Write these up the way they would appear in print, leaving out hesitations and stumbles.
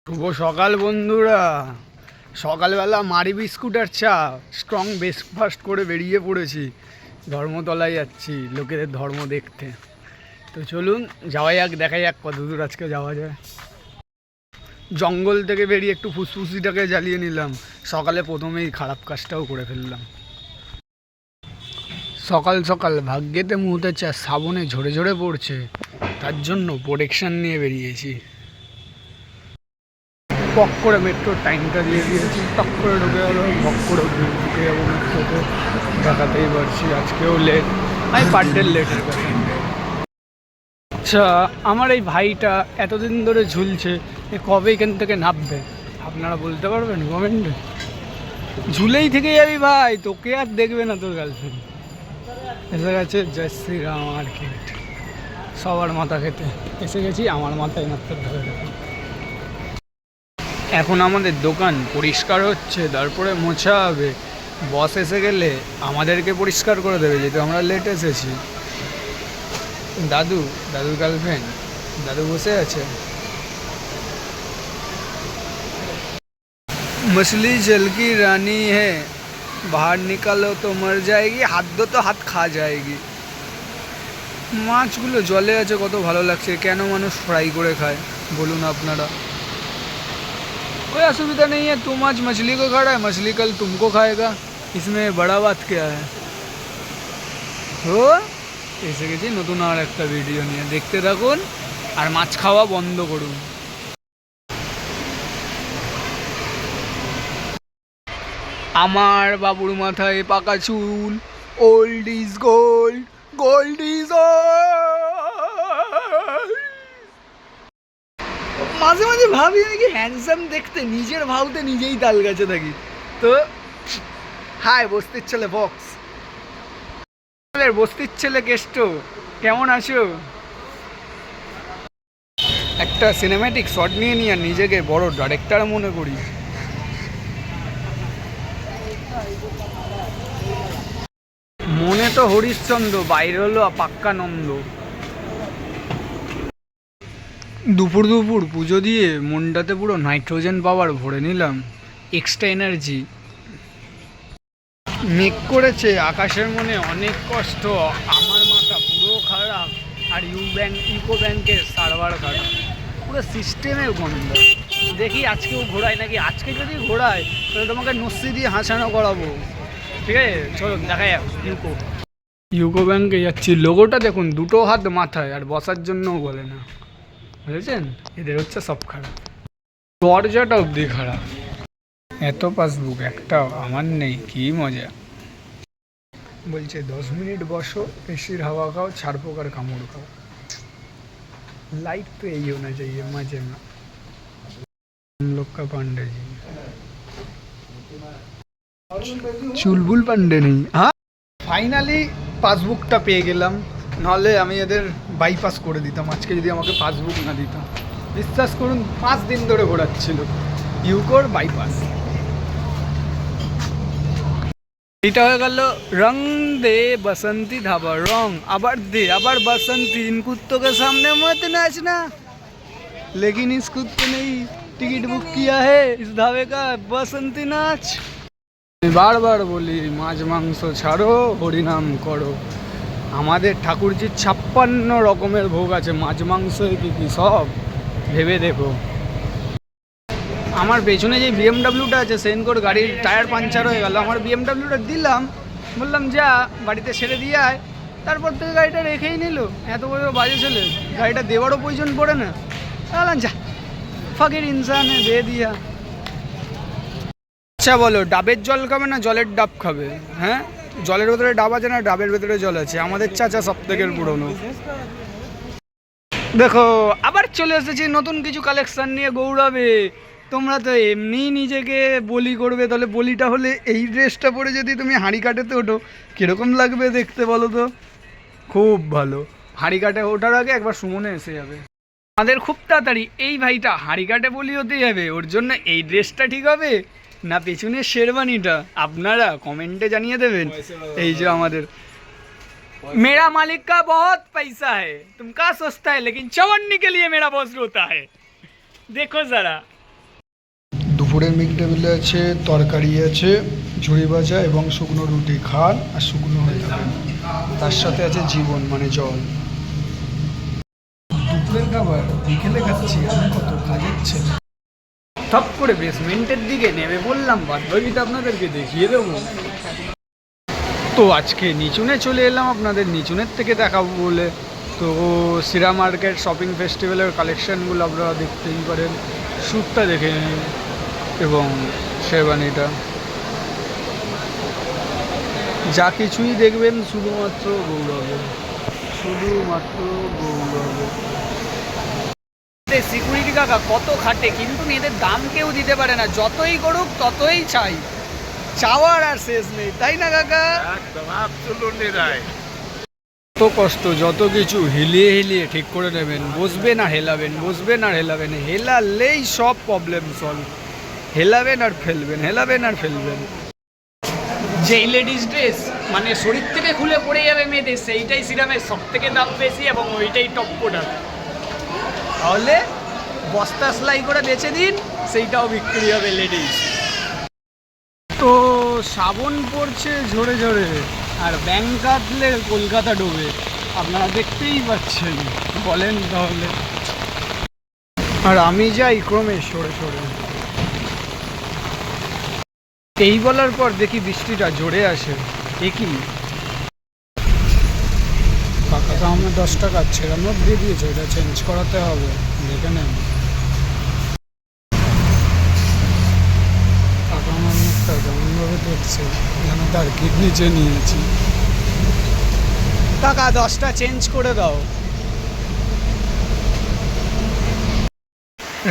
শুভ সকাল বন্ধুরা। সকালবেলা মারি বিস্কুট আর চা স্ট্রং ব্রেকফাস্ট করে বেরিয়ে পড়েছি। ধর্মতলায় যাচ্ছি লোকেদের ধর্ম দেখতে। তো চলুন যাওয়া যাক, দেখা যাক কত দূর আজকে যাওয়া যায়। জঙ্গল থেকে বেরিয়ে একটু ফুসফুসিটাকে জ্বালিয়ে নিলাম। সকালে প্রথমেই খারাপ কাজটাও করে ফেললাম। সকাল সকাল ভাগ্যেতে মুহূর্তে চা সাবনে ঝরে ঝরে পড়ছে, তার জন্য প্রোটেকশান নিয়ে বেরিয়েছি। পক করে মেট্রোর টাইমটা দিয়ে দিয়েছি, টক করে ঢুকে গেলো, বক করে ঢুকে যাবো মেট্রোতে। দেখাতেই পারছি আজকেও লেট, আমি পার ডে লেটের কথা। আচ্ছা, আমার এই ভাইটা এতদিন ধরে ঝুলছে, এ কবে এখান থেকে নামবে আপনারা বলতে পারবেন কমেন্টে? ঝুলেই থেকে যাবি ভাই, তোকে আর দেখবে না তোর গার্লফ্রেন্ড। এসে গেছে জয় শ্রীরাম মার্কেট, সবার মাথা খেতে এসে গেছি, আমার মাথায় মাত্র ধরে দেখো। এখন আমাদের দোকান পরিষ্কার হচ্ছে, তারপরে মোছা হবে। বস এসে গেলে আমাদেরকে পরিষ্কার করে দেবে, যেহেতু আমরা লেট এসেছি। দাদুর গার্লফ্রেন্ড দাদু বসে আছে। मछली जल की रानी है, बाहर निकालो तो मर जाएगी, हाथ दो तो हाथ खा जाएगी। মাছগুলো জলে আছে, কত ভালো লাগছে। কেন মানুষ ফ্রাই করে খায় বলুন আপনারা? कोई असुविधा नहीं है, तुम आज मछली को खा रहा है, मछली कल तुमको खाएगा, इसमें बड़ा बात क्या है? हो এসে গেছি নতুন আর একটা ভিডিও নিয়ে, দেখতে থাকুন আর মাছ খাওয়া বন্ধ করুন। আমার বাবুর মাথায় পাকা চুল, old is gold, gold is old. মাঝে মাঝে ভাবি নাকি হ্যান্ডসাম দেখতে, নিজের ভাবতে নিজেই তাল গাছে থাকি। তো হাই বস্তির ছেলে বক্স, বস্তির ছেলে কেষ্ট, কেমন আছো? একটা সিনেম্যাটিক শট নিয়ে নিয়ে নিজেকে বড় ডাইরেক্টর মনে করি। মনে তো হরিশ্চন্দ্র, বাইরে হলো পাক্কা নন্দ। দুপুর দুপুর পুজো দিয়ে মনটাতে পুরো নাইট্রোজেন পাওয়ার ভরে নিলাম, এক্সট্রা এনার্জি। মেঘ করেছে, আকাশের মনে অনেক কষ্ট, আমার মাথা পুরো খারাপ, আর ইউকো ব্যাংকের সার্ভার খারাপ, পুরো সিস্টেমের গন্ধ। দেখি আজকেও ঘোরায় নাকি। আজকে যদি ঘোরায় তাহলে তোমাকে নস্যি দিয়ে হাসানো করাবো, ঠিক আছে? চলুন দেখা যাক। ইউকো ব্যাংকে যাচ্ছি। লোগোটা দেখুন, দুটো হাত মাথায়, আর বসার জন্যও বলে না, বুঝেছেন? এদের হচ্ছে সব খারাপ, দরজাটা অবধি খারাপ। এত পাসবুক একটাও আমার নেই, কি মজা। বলছে 10 মিনিট বসো, এসির হাওয়া খাও, ছাড় পোকার কামড় খাও। लाइफ तो यही होना चाहिए, मजे में। हम लोग का पांडे जी চুলবুল পান্ডে নেই। হ্যাঁ, ফাইনালি পাসবুকটা পেয়ে গেলাম, নাহলে আমি এদের বাইপাস করে দিতাম আজকে যদি আমাকে পাসবুক না দিতাম। বিশ্বাস করুন 5 দিন ধরে ঘোরাচ্ছিল ইউকোর বাইপাস। এটা হয়ে গেল রং দে बसंती ধাবা, রং আবার দে, আবার बसंती। इन कुत्तों के सामने मत नाचना, लेकिन इस कुत्ते ने टिकट बुक किया है इस ধাবে का, बसंती नाच। বারবার বলি মাছ মাংস ছাড়ো, হরিনাম করো। আমাদের ঠাকুরজির 56 রকমের ভোগ আছে, মাছ মাংস কি কি সব ভেবে দেখো। আমার পেছনে যে বিএমডাব্লিউটা আছে, সেনকোর গাড়ির টায়ার পাঞ্চার হয়ে গেল। আমার বিএমডাব্লিউটা দিলাম, বললাম যা বাড়িতে ছেড়ে দিয়ে আয়, তারপর থেকে গাড়িটা রেখেই নিল। এত বড় বাজে ছেলে, গাড়িটা দেওয়ারও প্রয়োজন পড়ে না। বললাম যা, ফাঁকির ইনসানে দে দিয়া। আচ্ছা বলো, ডাবের জল খাবে না জলের ডাব খাবে? হ্যাঁ, জলের ভেতরে ডাব আছে না ডাবের ভেতরে জল আছে? আমাদের চাচা সব থেকে পুরনো। দেখো আবার চলে এসেছি নতুন কিছু কালেকশন নিয়ে গৌরবে। তোমরা তো এমনিই নিজেকে বলি করবে, তাহলে বলিটা হলে এই ড্রেসটা পরে যদি তুমি হাঁড়ি কাটাতে ওঠো, কীরকম লাগবে দেখতে বলো তো? খুব ভালো। হাঁড়ি কাটে ওঠার আগে একবার সুমনে এসে যাবে। আমাদের খুব তাড়াতাড়ি এই ভাইটা হাঁড়ি কাটে বলি হতে যাবে, ওর জন্য এই ড্রেসটা ঠিক হবে না পেছনের শেরওয়ানিটা? আপনারা কমেন্টে জানিয়ে দেবেন। এই যে আমাদের मेरा मालिक का बहुत पैसा है, तुम का सोचता है, लेकिन चवन्नी के लिए मेरा बॉस रोता है। देखो जरा দুপুরের মিড ডে মিলে আছে তরকারি আছে, ঝুড়ি ভাজা এবং শুকনো রুটি। খান আর শুকনো হয়ে যাবে। তার সাথে আছে জীবন মানে জল। দুপুরের খাবার বিকেলে খাচ্ছি, আমি কত কাজের ছেলে। টপ করে বেসমেন্টের দিকে নেমে পড়লাম, বাদবাকিটা আপনাদেরকে দেখিয়ে দেবো। তো আজকে নিচুনে চলে এলাম আপনাদের নিচুনের থেকে দেখাবো বলে। তো সিরা মার্কেট শপিং ফেস্টিভ্যালের কালেকশানগুলো আপনারা দেখতেই পারেন। শ্যুটটা দেখে নিন এবং শেরবানিটা, যা কিছুই দেখবেন শুধুমাত্র গৌরবে, শুধুমাত্র গৌরবে। সিকিউরিটি কাকা কত খাটে, কিন্তু এদের দাম কেউ দিতে পারে না, যতই করুক ততই চাই, চাওয়ার আর শেষ নেই, তাই না কাকা? একদম অ্যাবসলিউটলি রাইট। যত কষ্ট যত কিছু হিলিয়ে হিলিয়ে ঠিক করে নেবেন। বসবেন আর হেলাবেন, বসবেন আর হেলাবেন, হেলালেই সব প্রবলেম সলভ। হেলাবেন আর ফেলবেন, হেলাবেন আর ফেলবেন। যেই লেডিস ড্রেস মানে শরীর থেকে খুলে পড়ে যাবে মেয়েদের, সেইটাই সিরামের সব থেকে দাম বেশি এবং ওইটাই টপ প্রোডাক্ট। তাহলে বস্তা সেলাই করে বেচে দিন, সেইটাও বিক্রি হবে লেডিস। তো শ্রাবণ পড়ছে ঝরে ঝরে, আর ব্যাংক কাটলে কলকাতা ডোবে, আপনারা দেখতেই পাচ্ছেন। বলেন তাহলে। আর আমি যাই ক্রমে সরে সরে। এই বলার পর দেখি বৃষ্টিটা জোরে আসে। এ কি কাকা তো আমার 10 টাকা ছেঁড়া নোট দিয়ে দিয়েছে, এটা চেঞ্জ করাতে হবে, দেখে নেন। কাকা আমার মুখটা কেমনভাবে দেখছে যেন তার কিডনি চেয়ে নিয়েছি। কাকা 10টা চেঞ্জ করে দাও।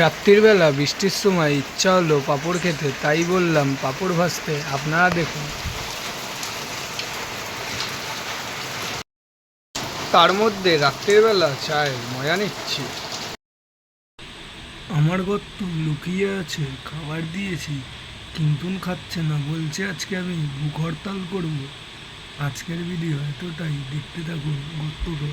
রাত্রির বেলা বৃষ্টির সময় ইচ্ছা হলো পাঁপড় খেতে, তাই বললাম পাঁপড় ভাজতে। আপনারা দেখুন। তার মধ্যে রাত্রির বেলা চায়ের মজা নিচ্ছি। আমার গর্ত লুকিয়ে আছে, খাবার দিয়েছি কিন্তু খাচ্ছে না, বলছে আজকে আমি ভুক হরতাল করবো। আজকের ভিডিও এতটাই, দেখতে থাকুন গর্তটা।